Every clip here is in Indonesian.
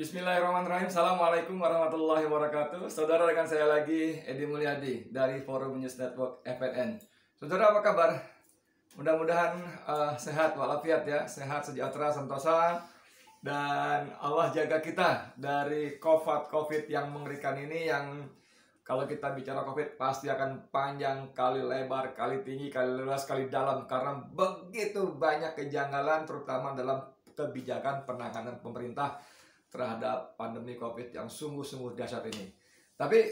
Bismillahirrahmanirrahim. Assalamualaikum warahmatullahi wabarakatuh. Saudara, rekan saya lagi, Edi Mulyadi dari Forum News Network FNN. Saudara, apa kabar? Mudah-mudahan sehat walafiat ya, sehat, sejahtera, sentosa, dan Allah jaga kita dari COVID yang mengerikan ini, yang kalau kita bicara COVID pasti akan panjang, kali lebar, kali tinggi, kali luas, kali dalam, karena begitu banyak kejanggalan terutama dalam kebijakan penanganan pemerintah terhadap pandemi COVID yang sungguh-sungguh dahsyat ini. Tapi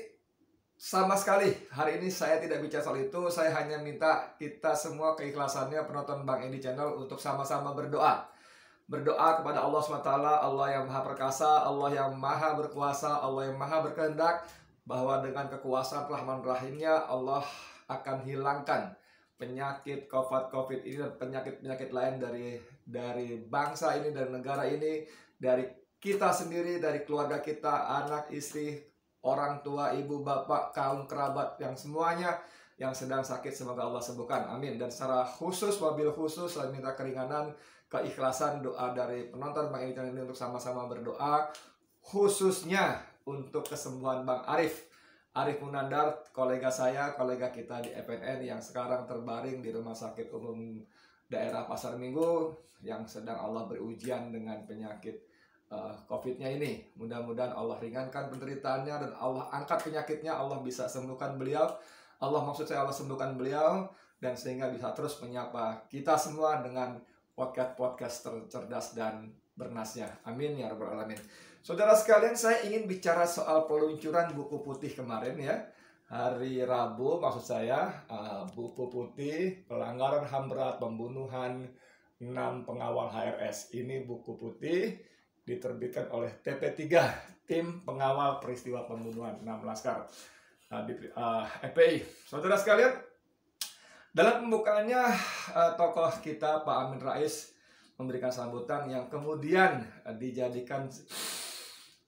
sama sekali hari ini saya tidak bicara soal itu. Saya hanya minta kita semua keikhlasannya penonton Bang Edi Channel untuk sama-sama berdoa. Berdoa kepada Allah SWT, Allah yang Maha Perkasa, Allah yang Maha Berkuasa, Allah yang Maha Berkehendak, bahwa dengan kekuasaan Rahman Rahimnya Allah akan hilangkan penyakit COVID ini dan penyakit-penyakit lain dari bangsa ini, dari negara ini, dari kita sendiri, dari keluarga kita, anak, istri, orang tua, ibu, bapak, kaum kerabat, yang semuanya yang sedang sakit, semoga Allah sembuhkan, amin. Dan secara khusus, wabil khusus, saya minta keringanan, keikhlasan doa dari penonton Bang Edi Channel ini untuk sama-sama berdoa, khususnya untuk kesembuhan Bang Arif Munandar, kolega saya, kolega kita di FNN yang sekarang terbaring di Rumah Sakit Umum Daerah Pasar Minggu, yang sedang Allah berujian dengan penyakit COVID-nya ini. Mudah-mudahan Allah ringankan penderitaannya dan Allah angkat penyakitnya, Allah bisa sembuhkan beliau. Allah sembuhkan beliau, dan sehingga bisa terus menyapa kita semua dengan podcast tercerdas dan bernasnya. Amin ya rabbal alamin. Saudara sekalian, saya ingin bicara soal peluncuran buku putih kemarin ya. Hari Rabu maksud saya, buku putih pelanggaran HAM berat, pembunuhan 6 pengawal HRS. Ini buku putih diterbitkan oleh TP3, Tim Pengawal Peristiwa Pembunuhan 6 Laskar FPI. Saudara sekalian, dalam pembukaannya tokoh kita Pak Amin Rais memberikan sambutan yang kemudian dijadikan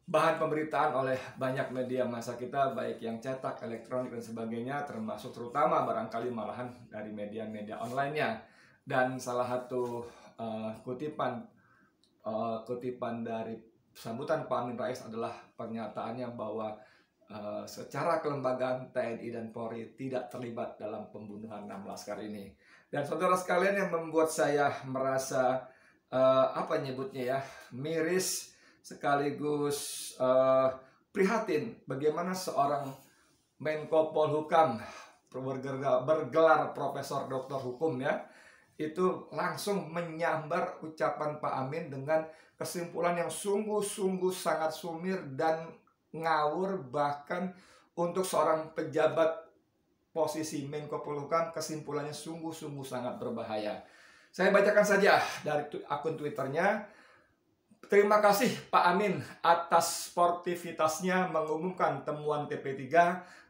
bahan pemberitaan oleh banyak media massa kita, baik yang cetak, elektronik, dan sebagainya, termasuk terutama barangkali malahan dari media-media online-nya. Dan salah satu kutipan dari sambutan Pak Amin Rais adalah pernyataannya bahwa secara kelembagaan TNI dan Polri tidak terlibat dalam pembunuhan 6 laskar ini. Dan saudara sekalian, yang membuat saya merasa miris sekaligus prihatin, bagaimana seorang Menko Polhukam bergelar Profesor Doktor Hukum ya, itu langsung menyambar ucapan Pak Amin dengan kesimpulan yang sungguh-sungguh sangat sumir dan ngawur. Bahkan untuk seorang pejabat posisi Menko Polhukam, kesimpulannya sungguh-sungguh sangat berbahaya. Saya bacakan saja dari akun Twitternya. Terima kasih Pak Amin atas sportivitasnya mengumumkan temuan TP3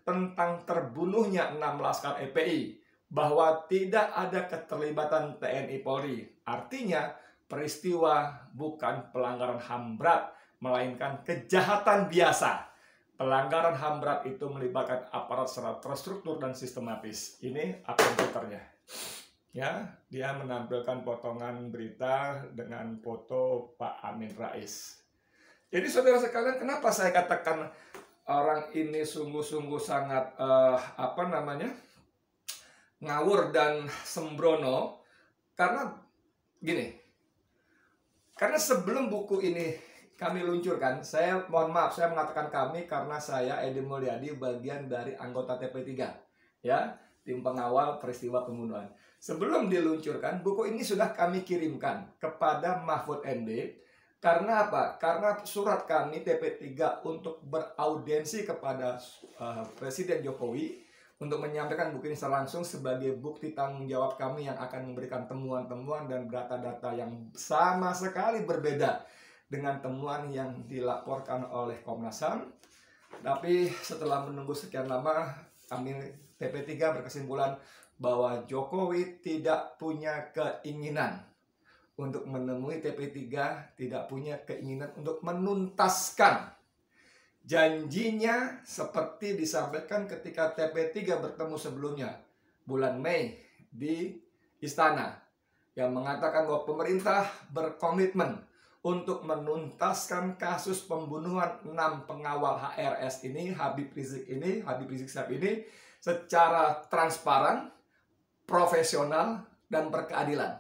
tentang terbunuhnya 6 laskar FPI, bahwa tidak ada keterlibatan TNI Polri. Artinya peristiwa bukan pelanggaran HAM berat, melainkan kejahatan biasa. Pelanggaran HAM berat itu melibatkan aparat secara terstruktur dan sistematis. Ini akun Twitternya. Ya, dia menampilkan potongan berita dengan foto Pak Amin Rais. Jadi saudara sekalian, kenapa saya katakan orang ini sungguh-sungguh sangat ngawur dan sembrono? Karena gini, karena sebelum buku ini kami luncurkan, saya mohon maaf, saya mengatakan kami karena saya Edi Mulyadi bagian dari anggota TP3 ya, Tim Pengawal Peristiwa Pembunuhan. Sebelum diluncurkan, buku ini sudah kami kirimkan kepada Mahfud MD. Karena apa? Karena surat kami TP3 untuk beraudiensi kepada Presiden Jokowi untuk menyampaikan buku ini secara langsung sebagai bukti tanggung jawab kami yang akan memberikan temuan-temuan dan data-data yang sama sekali berbeda dengan temuan yang dilaporkan oleh Komnas HAM. Tapi setelah menunggu sekian lama, kami TP3 berkesimpulan bahwa Jokowi tidak punya keinginan untuk menemui TP3, tidak punya keinginan untuk menuntaskan janjinya seperti disampaikan ketika TP3 bertemu sebelumnya bulan Mei di Istana, yang mengatakan bahwa pemerintah berkomitmen untuk menuntaskan kasus pembunuhan 6 pengawal HRS ini, Habib Rizik Syihab ini secara transparan, profesional, dan berkeadilan.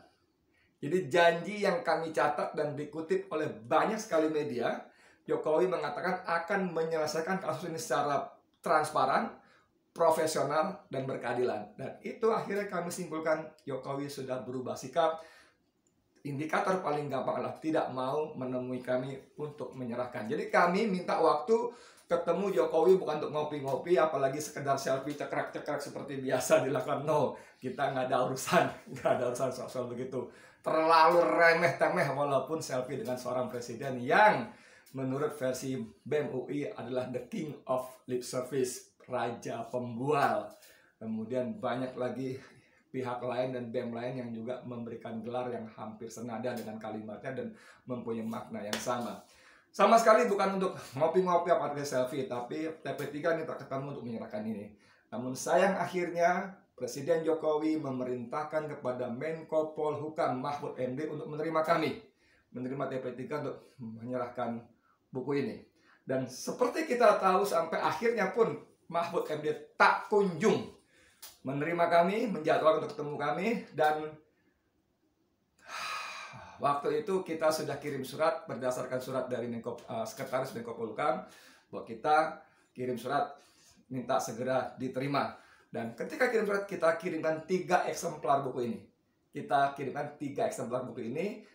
Jadi janji yang kami catat dan dikutip oleh banyak sekali media, Jokowi mengatakan akan menyelesaikan kasus ini secara transparan, profesional, dan berkeadilan. Dan itu akhirnya kami simpulkan Jokowi sudah berubah sikap. Indikator paling gampang adalah tidak mau menemui kami untuk menyerahkan. Jadi kami minta waktu ketemu Jokowi bukan untuk ngopi-ngopi, apalagi sekedar selfie cekrak-cekrak seperti biasa dilakukan. No, kita nggak ada urusan soal begitu. Terlalu remeh-temeh walaupun selfie dengan seorang presiden yang menurut versi BEM UI adalah the king of lip service, raja pembual. Kemudian banyak lagi pihak lain dan BEM lain yang juga memberikan gelar yang hampir senada dengan kalimatnya dan mempunyai makna yang sama. Sama sekali bukan untuk ngopi-ngopi apa selfie, tapi TP3 ini tak ketemu untuk menyerahkan ini. Namun sayang akhirnya Presiden Jokowi memerintahkan kepada Menko Polhukam Mahfud MD untuk menerima TP3 untuk menyerahkan buku ini. Dan seperti kita tahu sampai akhirnya pun Mahfud MD tak kunjung menerima kami, menjadwalkan untuk ketemu kami, dan waktu itu kita sudah kirim surat berdasarkan surat dari Sekretaris Menko Polhukam bahwa kita kirim surat minta segera diterima. Dan ketika kirim surat kita kirimkan 3 eksemplar buku ini.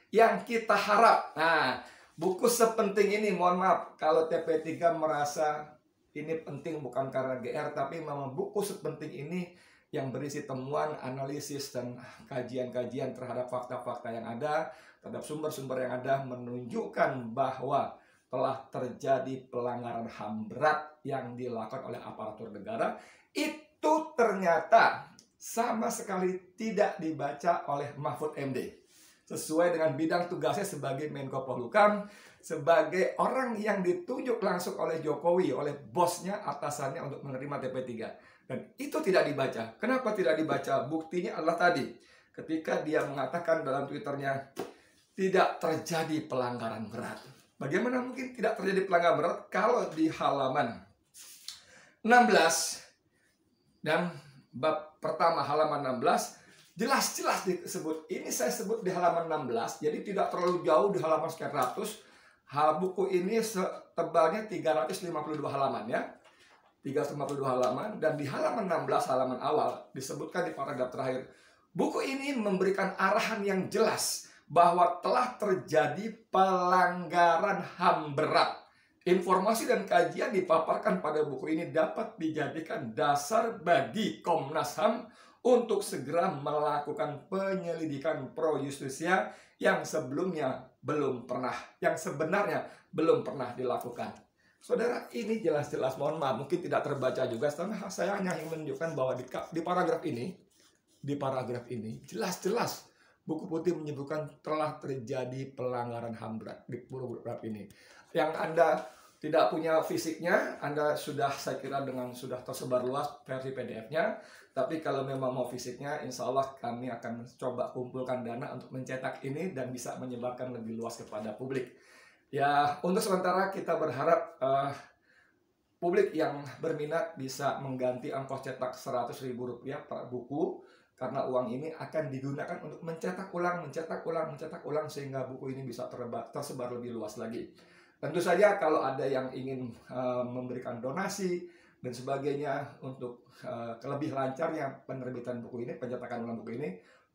Yang kita harap. Nah, buku sepenting ini, mohon maaf kalau TP3 merasa ini penting bukan karena GR, tapi memang buku sepenting ini yang berisi temuan, analisis, dan kajian-kajian terhadap fakta-fakta yang ada, terhadap sumber-sumber yang ada, menunjukkan bahwa telah terjadi pelanggaran HAM berat yang dilakukan oleh aparatur negara. Itu ternyata sama sekali tidak dibaca oleh Mahfud MD. Sesuai dengan bidang tugasnya sebagai Menko Polhukam, sebagai orang yang ditunjuk langsung oleh Jokowi, oleh bosnya, atasannya untuk menerima TP3. Dan itu tidak dibaca. Kenapa tidak dibaca? Buktinya adalah tadi. Ketika dia mengatakan dalam Twitternya, tidak terjadi pelanggaran berat. Bagaimana mungkin tidak terjadi pelanggaran berat kalau di halaman 16 dan bab pertama halaman 16 jelas-jelas disebut. Ini saya sebut di halaman 16, jadi tidak terlalu jauh di halaman sekian ratus. Buku ini tebalnya 352 halaman ya. 352 halaman, dan di halaman 16 halaman awal disebutkan di paragraf terakhir, buku ini memberikan arahan yang jelas bahwa telah terjadi pelanggaran HAM berat. Informasi dan kajian dipaparkan pada buku ini dapat dijadikan dasar bagi Komnas HAM untuk segera melakukan penyelidikan pro justisia yang sebenarnya belum pernah dilakukan. Saudara, ini jelas-jelas, mohon maaf, mungkin tidak terbaca juga, tapi saya hanya ingin menunjukkan bahwa di paragraf ini, jelas-jelas buku putih menyebutkan telah terjadi pelanggaran HAM berat di paragraf ini. Yang Anda tidak punya fisiknya, Anda sudah, saya kira sudah tersebar luas versi PDF-nya, tapi kalau memang mau fisiknya, insya Allah kami akan coba kumpulkan dana untuk mencetak ini dan bisa menyebarkan lebih luas kepada publik. Ya, untuk sementara kita berharap publik yang berminat bisa mengganti ongkos cetak Rp100.000 per buku, karena uang ini akan digunakan untuk mencetak ulang sehingga buku ini bisa tersebar lebih luas lagi. Tentu saja kalau ada yang ingin memberikan donasi dan sebagainya untuk lebih lancarnya penerbitan buku ini, pencetakan ulang buku ini,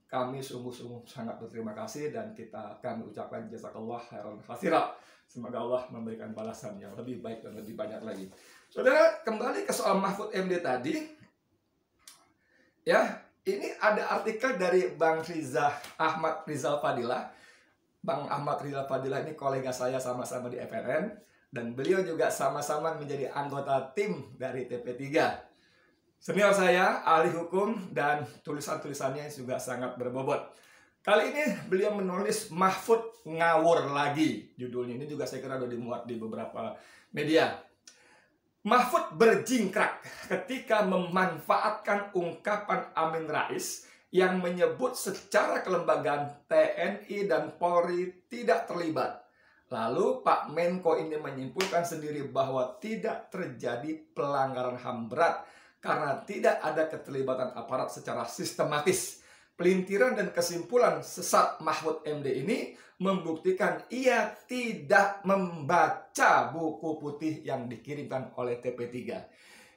kami sungguh-sungguh sangat berterima kasih dan kami ucapkan jazakallah khairan katsira. Semoga Allah memberikan balasan yang lebih baik dan lebih banyak lagi. Saudara, kembali ke soal Mahfud MD tadi. Ya, ini ada artikel dari Bang Ahmad Rizal Fadilah. Bang Ahmad Rizal Fadilah ini kolega saya sama-sama di FNN. Dan beliau juga sama-sama menjadi anggota tim dari TP3. Senior saya, ahli hukum, dan tulisan-tulisannya juga sangat berbobot. Kali ini beliau menulis Mahfud ngawur lagi. Judulnya ini juga saya kira sudah dimuat di beberapa media. Mahfud berjingkrak ketika memanfaatkan ungkapan Amin Rais yang menyebut secara kelembagaan TNI dan Polri tidak terlibat Lalu Pak Menko ini menyimpulkan sendiri bahwa tidak terjadi pelanggaran HAM berat karena tidak ada keterlibatan aparat secara sistematis. Pelintiran dan kesimpulan sesat Mahfud MD ini membuktikan ia tidak membaca buku putih yang dikirimkan oleh TP3.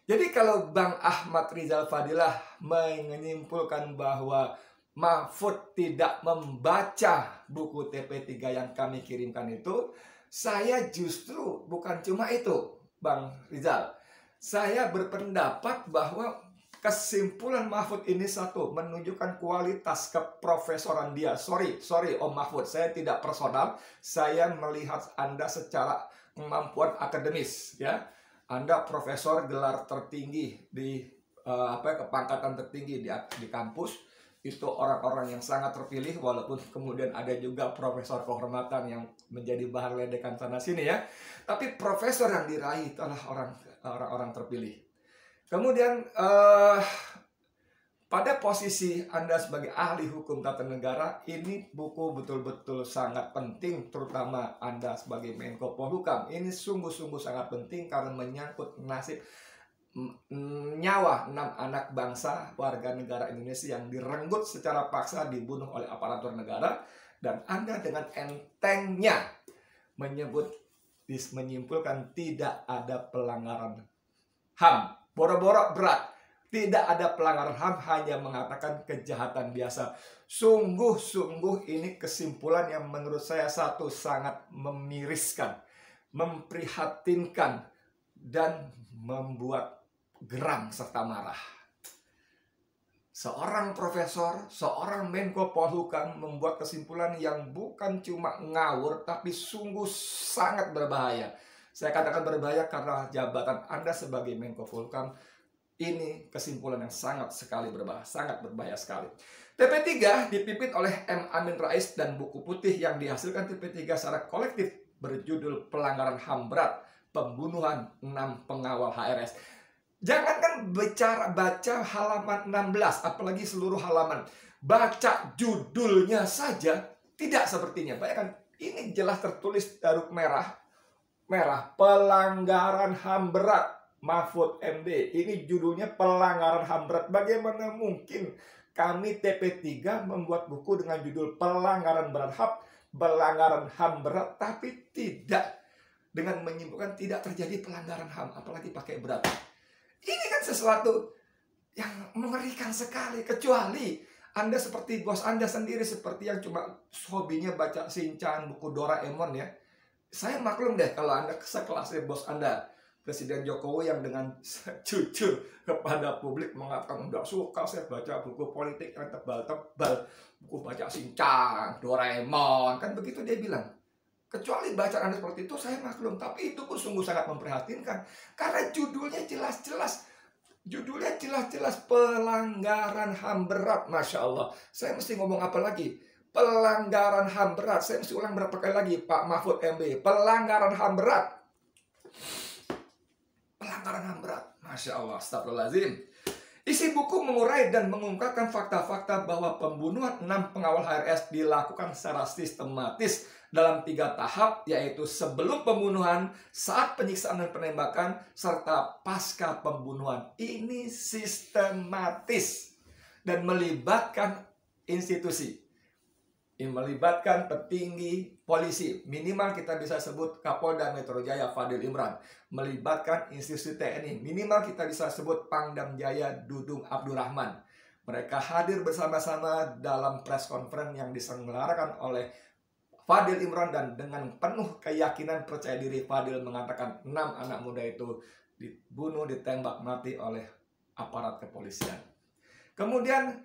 Jadi kalau Bang Ahmad Rizal Fadilah menyimpulkan bahwa Mahfud tidak membaca buku TP3 yang kami kirimkan itu, saya justru bukan cuma itu, Bang Rizal. Saya berpendapat bahwa kesimpulan Mahfud ini satu, menunjukkan kualitas keprofesoran dia. Sorry Om Mahfud, saya tidak personal, saya melihat Anda secara kemampuan akademis, ya. Anda profesor gelar tertinggi di kepangkatan tertinggi di kampus. Itu orang-orang yang sangat terpilih, walaupun kemudian ada juga profesor kehormatan yang menjadi bahan ledekan sana sini, ya. Tapi profesor yang diraih itu adalah orang-orang terpilih. Kemudian pada posisi Anda sebagai ahli hukum tata negara, ini buku betul-betul sangat penting, terutama Anda sebagai Menko Polhukam. Ini sungguh-sungguh sangat penting karena menyangkut nasib nyawa 6 anak bangsa warga negara Indonesia yang direnggut secara paksa, dibunuh oleh aparatur negara, dan Anda dengan entengnya menyimpulkan tidak ada pelanggaran HAM. Boro-boro berat, tidak ada pelanggaran HAM, hanya mengatakan kejahatan biasa. Sungguh-sungguh ini kesimpulan yang menurut saya satu, sangat memiriskan, memprihatinkan, dan membuat geram serta marah. Seorang profesor, seorang Menko Polhukam membuat kesimpulan yang bukan cuma ngawur, tapi sungguh sangat berbahaya. Saya katakan berbahaya karena jabatan Anda sebagai Menko Polhukam ini kesimpulan yang sangat berbahaya sekali. TP3 dipimpin oleh M. Amin Rais dan buku putih yang dihasilkan TP3 secara kolektif berjudul Pelanggaran HAM Berat, Pembunuhan 6 Pengawal HRS. Jangankan baca halaman 16, apalagi seluruh halaman. Baca judulnya saja tidak sepertinya. Bayangkan, ini jelas tertulis huruf merah, pelanggaran HAM berat Mahfud MD. Ini judulnya pelanggaran HAM berat. Bagaimana mungkin kami TP3 membuat buku dengan judul pelanggaran HAM berat, tapi tidak dengan menyimpulkan tidak terjadi pelanggaran HAM, apalagi pakai berat. Ini kan sesuatu yang mengerikan sekali. Kecuali Anda seperti bos Anda sendiri, seperti yang cuma hobinya baca Shinchan, buku Doraemon, ya. Saya maklum deh kalau Anda sekelasnya bos Anda, Presiden Jokowi, yang dengan jujur kepada publik mengatakan tidak suka saya baca buku politik yang tebal-tebal, buku baca Shinchan, Doraemon, kan begitu dia bilang. Kecuali bacaan Anda seperti itu, saya maklum. Tapi itu pun sungguh sangat memprihatinkan. Karena judulnya jelas-jelas. Pelanggaran HAM berat. Masya Allah. Saya mesti ngomong apa lagi? Pelanggaran HAM berat. Saya mesti ulang berapa kali lagi, Pak Mahfud MD. Pelanggaran HAM berat. Pelanggaran HAM berat. Masya Allah. Astagfirullahaladzim. Isi buku mengurai dan mengungkapkan fakta-fakta bahwa pembunuhan 6 pengawal HRS dilakukan secara sistematis dalam 3 tahap, yaitu sebelum pembunuhan, saat penyiksaan dan penembakan, serta pasca pembunuhan. Ini sistematis dan melibatkan institusi. Ini melibatkan petinggi polisi, minimal kita bisa sebut Kapolda Metro Jaya Fadil Imran, melibatkan institusi TNI, minimal kita bisa sebut Pangdam Jaya Dudung Abdurrahman. Mereka hadir bersama-sama dalam press conference yang diselenggarakan oleh Fadil Imran, dan dengan penuh keyakinan percaya diri Fadil mengatakan 6 anak muda itu dibunuh, ditembak mati oleh aparat kepolisian. Kemudian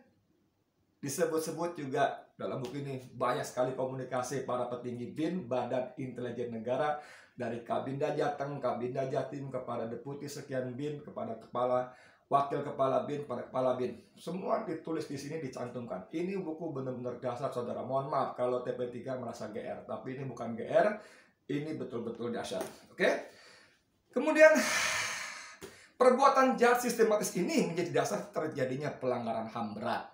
disebut-sebut juga dalam buku ini banyak sekali komunikasi para petinggi BIN, Badan Intelijen Negara, dari Kabinda Jateng, Kabinda Jatim, kepada Deputi sekian BIN, kepada Wakil Kepala BIN, pada Kepala BIN. Semua ditulis di sini, dicantumkan. Ini buku benar-benar dasar, saudara. Mohon maaf kalau TP3 merasa GR, tapi ini bukan GR, ini betul-betul dasar. Oke? Kemudian perbuatan jahat sistematis ini menjadi dasar terjadinya pelanggaran HAM berat.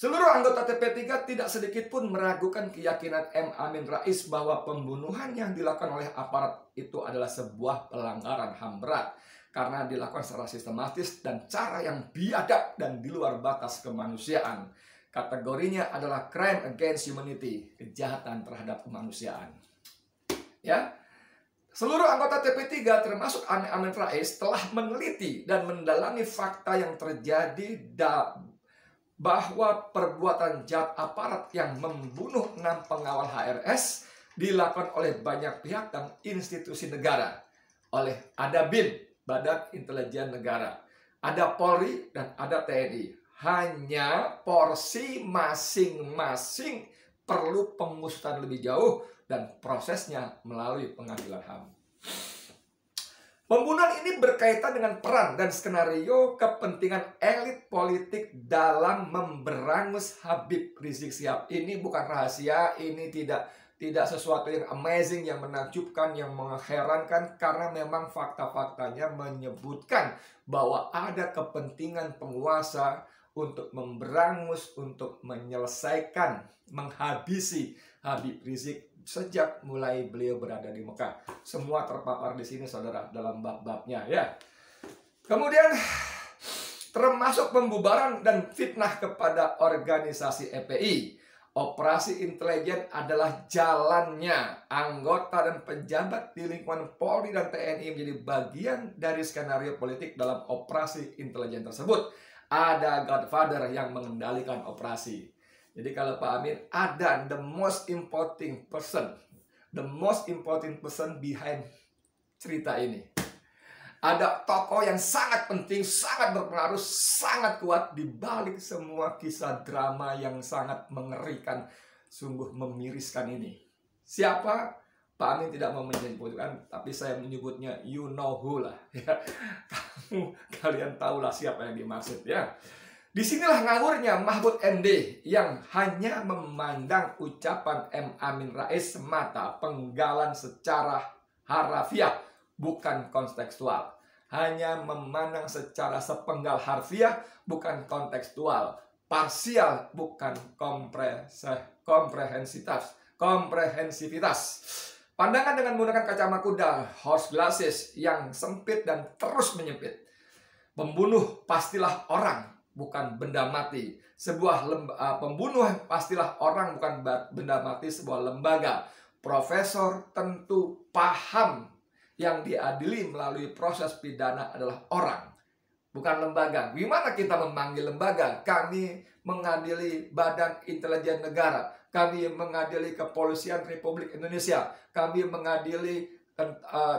Seluruh anggota TP3 tidak sedikit pun meragukan keyakinan M. Amin Rais bahwa pembunuhan yang dilakukan oleh aparat itu adalah sebuah pelanggaran HAM berat karena dilakukan secara sistematis dan cara yang biadab dan di luar batas kemanusiaan. Kategorinya adalah crime against humanity, kejahatan terhadap kemanusiaan. Ya, seluruh anggota TP3 termasuk Amin Rais telah meneliti dan mendalami fakta yang terjadi bahwa perbuatan jahat aparat yang membunuh 6 pengawal HRS dilakukan oleh banyak pihak dan institusi negara. Ada BIN, Badan Intelijen Negara, ada Polri dan ada TNI. Hanya porsi masing-masing perlu pengusutan lebih jauh dan prosesnya melalui pengadilan HAM. Pembunuhan ini berkaitan dengan peran dan skenario kepentingan elit politik dalam memberangus Habib Rizik Syihab. Ini bukan rahasia, ini tidak sesuatu yang amazing, yang menakjubkan, yang mengherankan, karena memang fakta-faktanya menyebutkan bahwa ada kepentingan penguasa untuk memberangus, untuk menyelesaikan, menghabisi Habib Rizik sejak mulai beliau berada di Mekah. Semua terpapar di sini, saudara, dalam bab-babnya, ya. Kemudian termasuk pembubaran dan fitnah kepada organisasi FPI. Operasi intelijen adalah jalannya anggota dan pejabat di lingkungan Polri dan TNI menjadi bagian dari skenario politik dalam operasi intelijen tersebut. Ada Godfather yang mengendalikan operasi. Jadi kalau Pak Amin, ada the most important person behind cerita ini. Ada tokoh yang sangat penting, sangat berpengaruh, sangat kuat di balik semua kisah drama yang sangat mengerikan, sungguh memiriskan ini. Siapa? Pak Amin tidak mau menyebutkan, tapi saya menyebutnya you know who lah. Ya. Kalian tahulah siapa yang dimaksud, ya. Disinilah ngawurnya Mahfud MD yang hanya memandang ucapan M. Amin Rais semata, penggalan secara harafiah, bukan kontekstual. Hanya memandang secara sepenggal harfiah, bukan kontekstual. Parsial, bukan komprehensivitas. Pandangan dengan menggunakan kacamata kuda, horse glasses, yang sempit dan terus menyempit. Pembunuh pastilah orang, bukan benda mati. Pembunuh pastilah orang, bukan benda mati, sebuah lembaga. Profesor tentu paham yang diadili melalui proses pidana adalah orang, bukan lembaga. Gimana kita memanggil lembaga? Kami mengadili Badan Intelijen Negara, kami mengadili Kepolisian Republik Indonesia, kami mengadili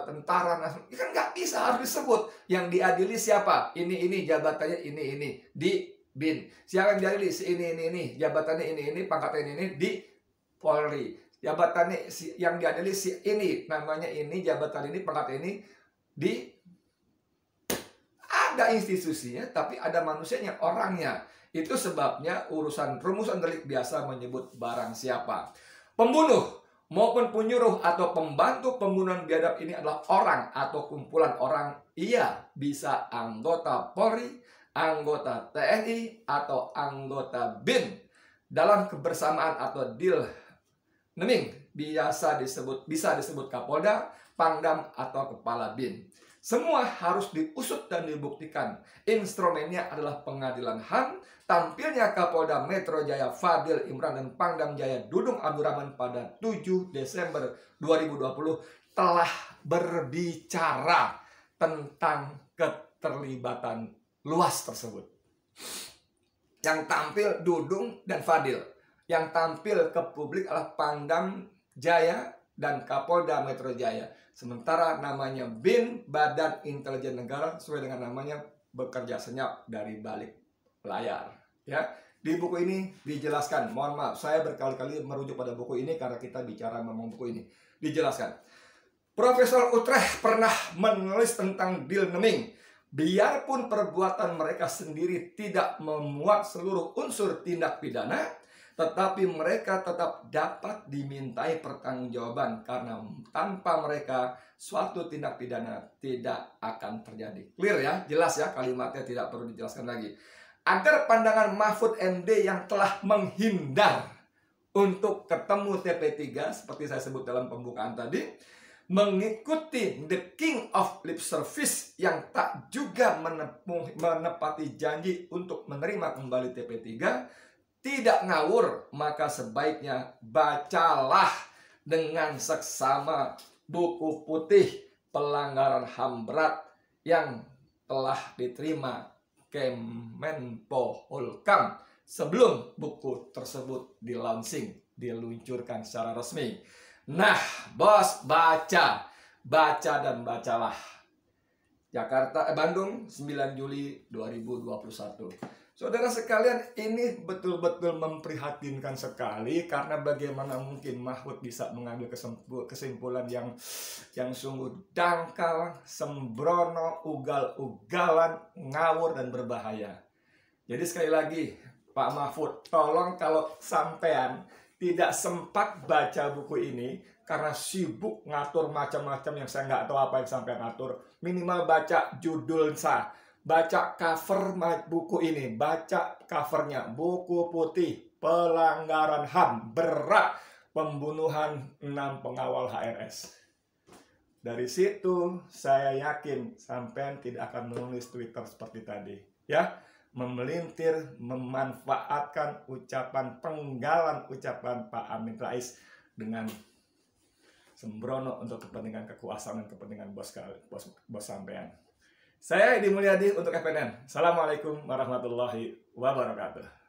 tentara nasional. Kan nggak bisa, harus disebut. Yang diadili siapa? Ini jabatannya ini di BIN. Siapa yang diadili? Si ini jabatannya ini pangkatnya ini di Polri. Jabatannya yang diadili si ini, namanya ini, jabatan ini, pangkat ini di. Ada institusinya, tapi ada manusianya, orangnya. Itu sebabnya rumusan delik biasa menyebut barang siapa. Pembunuh maupun penyuruh atau pembantu pembunuhan biadab ini adalah orang atau kumpulan orang. Ia bisa anggota Polri, anggota TNI, atau anggota BIN. Dalam kebersamaan atau deal neming bisa disebut Kapolda, Pangdam, atau Kepala BIN. Semua harus diusut dan dibuktikan. Instrumennya adalah pengadilan HAM. Tampilnya Kapolda Metro Jaya Fadil Imran dan Pangdam Jaya Dudung Abdurrahman pada 7 Desember 2020 telah berbicara tentang keterlibatan luas tersebut. Yang tampil Dudung dan Fadil. Yang tampil ke publik adalah Pangdam Jaya dan Kapolda Metro Jaya. Sementara namanya BIN, Badan Intelijen Negara, sesuai dengan namanya, bekerja senyap dari balik layar. Ya, di buku ini dijelaskan. Mohon maaf, saya berkali-kali merujuk pada buku ini karena kita bicara memang buku ini. Dijelaskan. Profesor Utrecht pernah menulis tentang deal naming. Biarpun perbuatan mereka sendiri tidak memuat seluruh unsur tindak pidana, tetapi mereka tetap dapat dimintai pertanggungjawaban karena tanpa mereka suatu tindak pidana tidak akan terjadi. Clear ya, jelas ya, kalimatnya tidak perlu dijelaskan lagi. agar pandangan Mahfud MD yang telah menghindar untuk ketemu TP3 seperti saya sebut dalam pembukaan tadi, mengikuti the king of lip service yang tak juga menepati janji untuk menerima kembali TP3, tidak ngawur, maka sebaiknya bacalah dengan seksama buku putih pelanggaran HAM berat yang telah diterima Kemenpo Polhukam sebelum buku tersebut diluncurkan secara resmi. Nah, bos, baca dan bacalah. Bandung, 9 Juli 2021. Saudara sekalian, ini betul-betul memprihatinkan sekali, karena bagaimana mungkin Mahfud bisa mengambil kesimpulan yang sungguh dangkal, sembrono, ugal-ugalan, ngawur, dan berbahaya. Jadi sekali lagi, Pak Mahfud, tolong kalau sampean tidak sempat baca buku ini karena sibuk ngatur macam-macam yang saya nggak tahu apa yang sampean atur, minimal baca judul baca cover buku ini, baca covernya, buku putih pelanggaran HAM berat, pembunuhan 6 pengawal HRS. Dari situ saya yakin sampean tidak akan menulis Twitter seperti tadi, ya, memelintir, memanfaatkan penggalan ucapan Pak Amin Rais dengan sembrono untuk kepentingan kekuasaan dan kepentingan bos sampean. Saya Edi Mulyadi untuk FNN. Assalamualaikum warahmatullahi wabarakatuh.